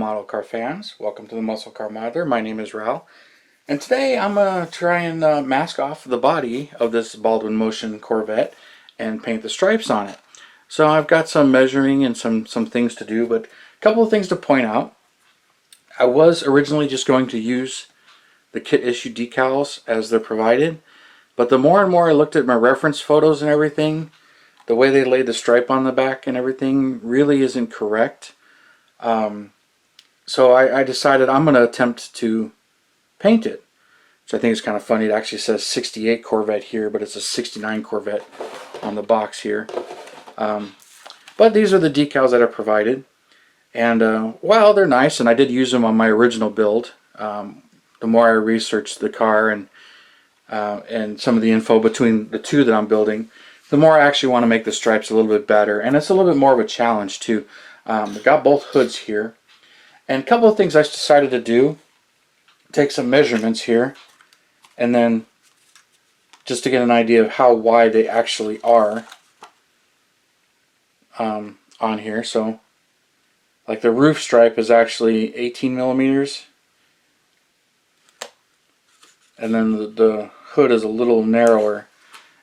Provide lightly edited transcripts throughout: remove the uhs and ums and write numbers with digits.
model car fans. Welcome to the Muscle Car Modeler. My name is Revell, and today I'm going to try and mask off the body of this Baldwin Motion Corvette and paint the stripes on it. So I've got some measuring and some things to do, but a couple of things to point out. I was originally just going to use the kit issue decals as they're provided, but the more and more I looked at my reference photos and everything, the way they laid the stripe on the back and everything really isn't correct. So I decided I'm going to attempt to paint it, which I think is kind of funny. It actually says 68 Corvette here, but it's a 69 Corvette on the box here. But these are the decals that are provided, and well, they're nice, and I did use them on my original build. The more I researched the car and some of the info between the two that I'm building, the more I actually want to make the stripes a little bit better, and it's a little bit more of a challenge too. I've got both hoods here, and a couple of things I decided to do: take some measurements here, and then just to get an idea of how wide they actually are on here. So like the roof stripe is actually 18 millimeters, and then the hood is a little narrower.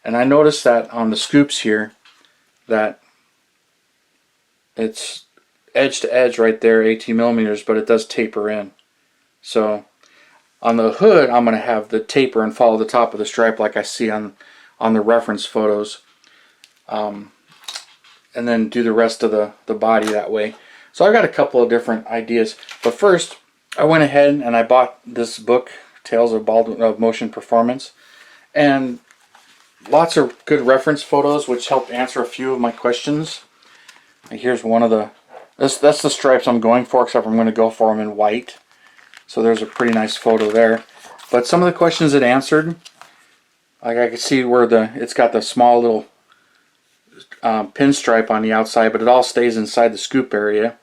And I noticed that on the scoops here that it's edge to edge right there, 18 millimeters, but it does taper in. So on the hood, I'm going to have the taper and follow the top of the stripe like I see on the reference photos, and then do the rest of the body that way. So I got a couple of different ideas, but first I went ahead and I bought this book, Tales of Baldwin Motion Performance, and lots of good reference photos which help answer a few of my questions. Here's one of the, that's the stripes I'm going for, except I'm going to go for them in white. So there's a pretty nice photo there. But some of the questions it answered, like I could see where it's got the small little pinstripe on the outside, but it all stays inside the scoop area.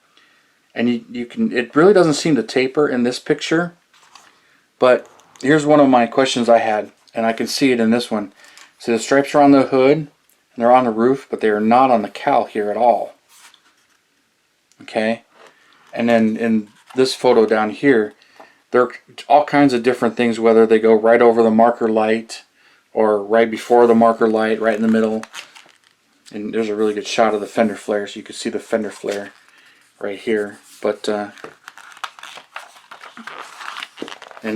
And it really doesn't seem to taper in this picture. But here's one of my questions I had, and I can see it in this one. So the stripes are on the hood and they're on the roof, but they are not on the cowl here at all. Okay, and then in this photo down here, there are all kinds of different things, whether they go right over the marker light or right before the marker light, right in the middle. And there's a really good shot of the fender flare, so you can see the fender flare right here. But and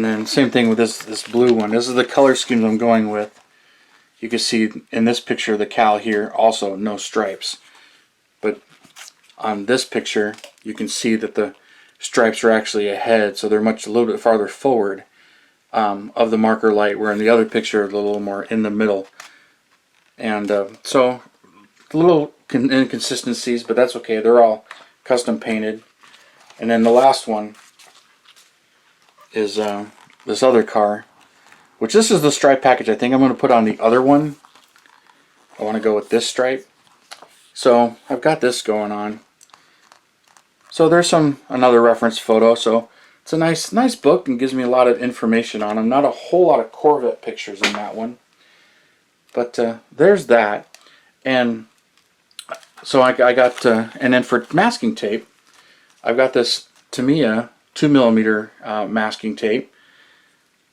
then same thing with this blue one. This is the color scheme I'm going with. You can see in this picture the cowl here also no stripes, but on this picture you can see that the stripes are actually ahead, so they're a little bit farther forward of the marker light, where in the other picture they're a little more in the middle. And so a little inconsistencies, but that's okay, they're all custom painted. And then the last one is this other car, which this is the stripe package I think I'm going to put on the other one. I want to go with this stripe. So I've got this going on. So there's another reference photo. So it's a nice book and gives me a lot of information on them. Not a whole lot of Corvette pictures in that one. But there's that. And so I got, and then for masking tape, I've got this Tamiya 2mm masking tape.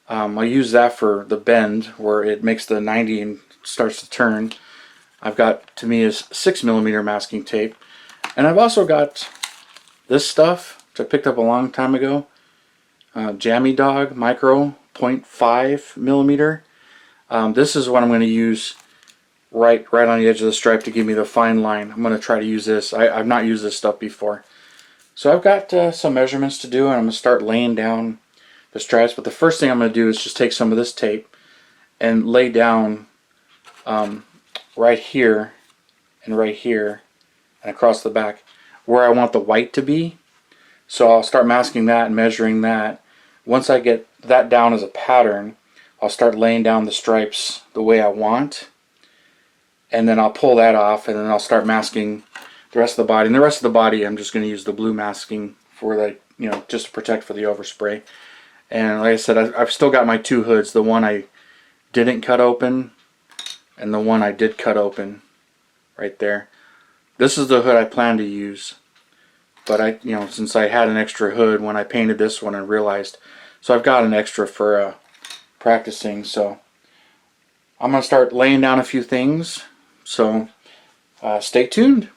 I use that for the bend where it makes the 90 and starts to turn. I've got Tamiya's 6mm masking tape, and I've also got this stuff which I picked up a long time ago, Jammy Dog Micro 0.5mm. This is what I'm going to use right on the edge of the stripe to give me the fine line. I'm going to try to use this. I've not used this stuff before. So I've got some measurements to do, and I'm going to start laying down the stripes. But the first thing I'm going to do is just take some of this tape and lay down right here and right here and across the back where I want the white to be. So I'll start masking that and measuring that. Once I get that down as a pattern, I'll start laying down the stripes the way I want, and then I'll pull that off, and then I'll start masking the rest of the body. And the rest of the body I'm just going to use the blue masking for the, just to protect for the overspray. And like I said, I've still got my two hoods, the one I didn't cut open and the one I did cut open right there. This is the hood I plan to use. but since I had an extra hood when I painted this one and realized, so I've got an extra for practicing. So I'm gonna start laying down a few things. So stay tuned.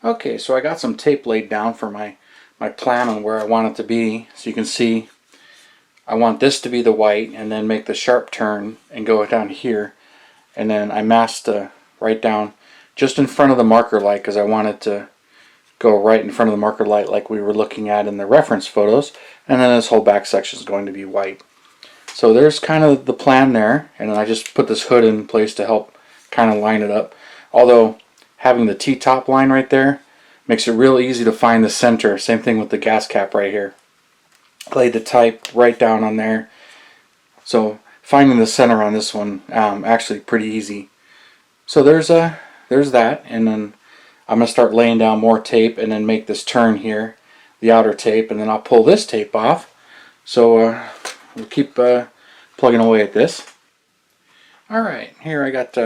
Okay, so I got some tape laid down for my plan on where I want it to be. So you can see I want this to be the white and then make the sharp turn and go down here. And then I masked right down just in front of the marker light because I want it to go right in front of the marker light like we were looking at in the reference photos. And then this whole back section is going to be white. So there's kind of the plan there. And then I just put this hood in place to help kind of line it up. Although having the T-top line right there makes it real easy to find the center. Same thing with the gas cap right here. Laid the type right down on there. So finding the center on this one actually pretty easy. So there's that, and then I'm gonna start laying down more tape and then make this turn here, the outer tape, and then I'll pull this tape off. So we'll keep plugging away at this. Alright, here I got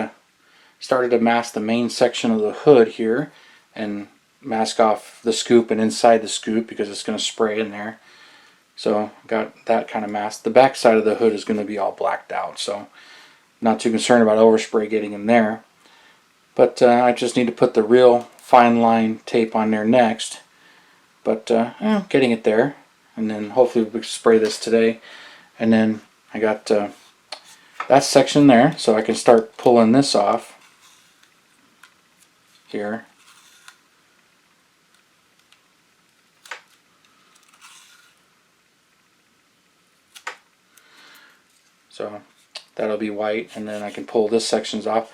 started to mask the main section of the hood here and mask off the scoop and inside the scoop because it's going to spray in there. So got that kind of masked. The back side of the hood is going to be all blacked out, so not too concerned about overspray getting in there. But I just need to put the real fine line tape on there next. But getting it there, and then hopefully we can spray this today. And then I got that section there, so I can start pulling this off here. So that'll be white, and then I can pull this sections off.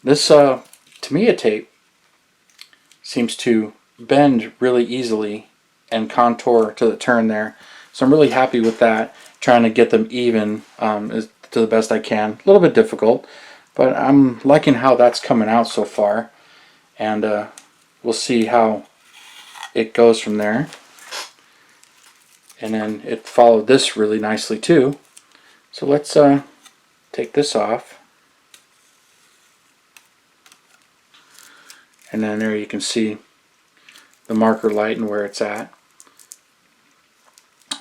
This Tamiya tape seems to bend really easily and contour to the turn there. So I'm really happy with that, trying to get them even to the best I can. A little bit difficult, but I'm liking how that's coming out so far. And we'll see how it goes from there. And then it followed this really nicely too. So let's take this off. And then there you can see the marker light and where it's at.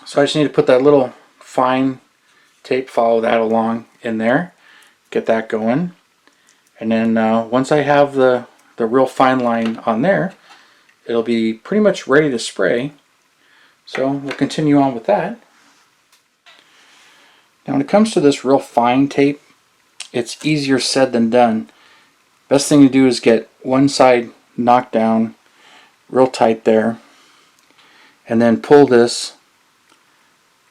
So I just need to put that little fine tape, follow that along in there, get that going. And then once I have the real fine line on there, it'll be pretty much ready to spray. So we'll continue on with that. Now when it comes to this real fine tape, it's easier said than done. Best thing to do is get one side knocked down real tight there, and then pull this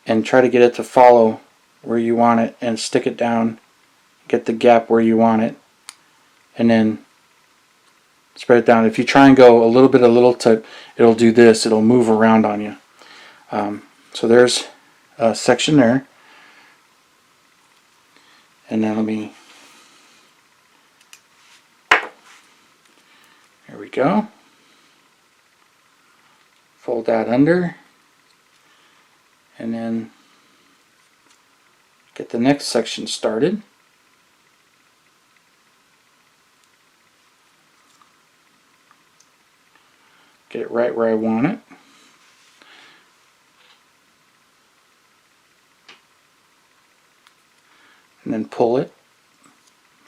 and try to get it to follow where you want it and stick it down, get the gap where you want it, and then spread it down. If you try and go a little tip, it'll do this, it'll move around on you. So there's a section there, and then there we go. Fold that under, and then get the next section started. Get it right where I want it. And then pull it,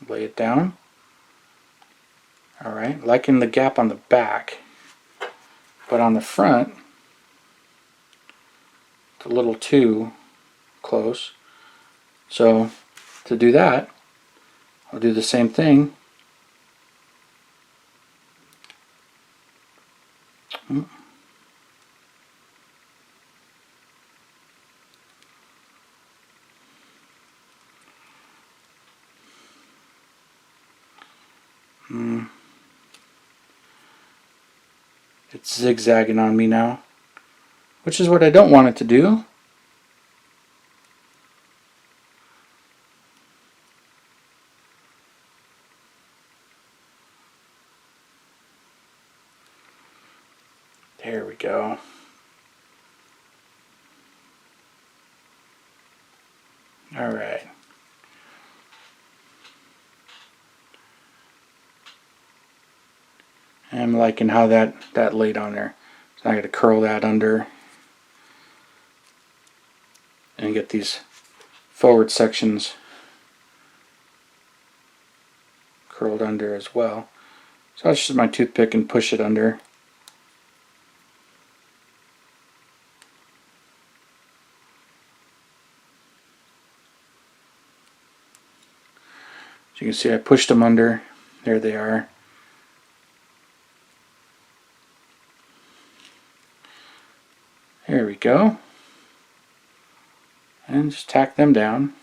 lay it down. Alright, liking the gap on the back, but on the front, it's a little too close. So to do that, I'll do the same thing. It's zigzagging on me now, which is what I don't want it to do. There we go. All right. I'm liking how that laid on there. So I got to curl that under and get these forward sections curled under as well. So I'll just use my toothpick and push it under. As you can see, I pushed them under. There they are. There we go. And just tack them down.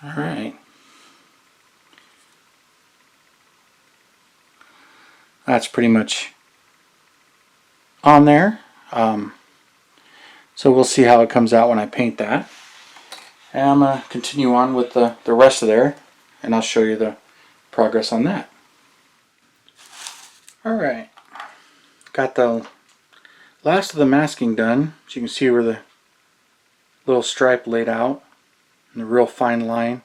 Alright. That's pretty much on there. So we'll see how it comes out when I paint that. And I'm going to continue on with the rest of there, and I'll show you the progress on that. Alright. Got the last of the masking done. As you can see where the little stripe laid out. And the real fine line.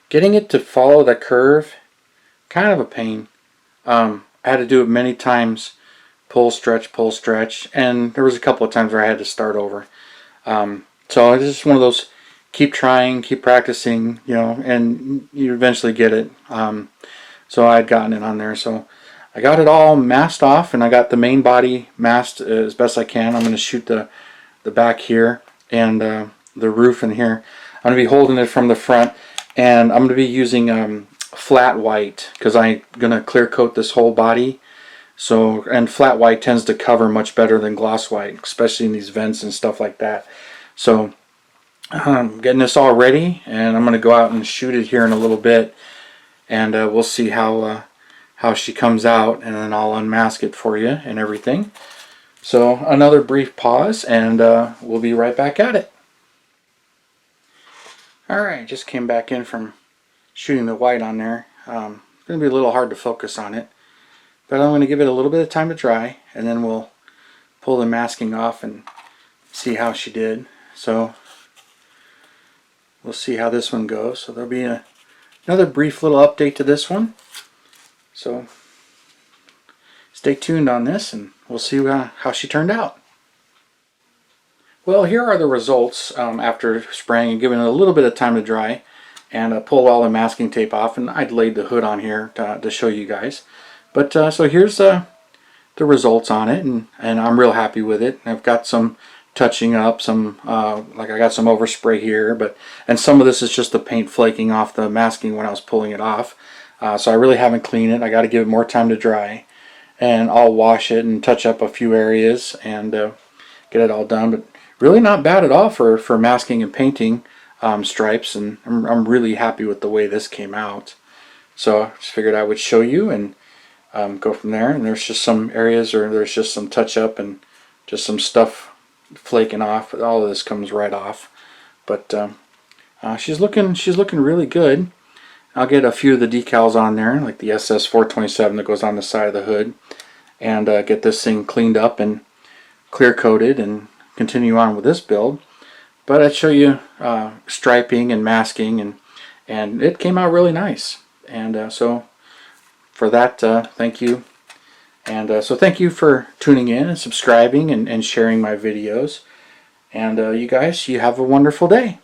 Getting it to follow the curve, kind of a pain. I had to do it many times, pull, stretch, and there was a couple of times where I had to start over. So it's just one of those, keep trying, keep practicing, you know, and you eventually get it. So I had gotten it on there, so I got it all masked off, and I got the main body masked as best I can. I'm going to shoot the back here and the roof in here. I'm going to be holding it from the front, and I'm going to be using flat white because I'm going to clear coat this whole body. So, and flat white tends to cover much better than gloss white, especially in these vents and stuff like that. So I'm getting this all ready, and I'm going to go out and shoot it here in a little bit, and we'll see how she comes out, and then I'll unmask it for you and everything. So another brief pause, and we'll be right back at it. Alright, just came back in from shooting the white on there. It's going to be a little hard to focus on it, but I'm going to give it a little bit of time to dry, and then we'll pull the masking off and see how she did. So we'll see how this one goes. So there'll be another brief little update to this one. So stay tuned on this, and we'll see how she turned out. Well, here are the results after spraying and giving it a little bit of time to dry, and pulled all the masking tape off, and I'd laid the hood on here to show you guys. But so here's the results on it, and I'm real happy with it. I've got some touching up, some like I got some overspray here, and some of this is just the paint flaking off the masking when I was pulling it off. So I really haven't cleaned it. I got to give it more time to dry, and I'll wash it and touch up a few areas and get it all done. But really not bad at all for masking and painting stripes, and I'm really happy with the way this came out. So I just figured I would show you and go from there. And there's just some areas, or there's just some touch up and just some stuff flaking off, but all of this comes right off. But she's looking really good. I'll get a few of the decals on there, like the SS 427 that goes on the side of the hood, and get this thing cleaned up and clear coated and continue on with this build. But I'd show you striping and masking, and it came out really nice. And so for that, thank you. And so thank you for tuning in and subscribing and sharing my videos. And you guys, you have a wonderful day.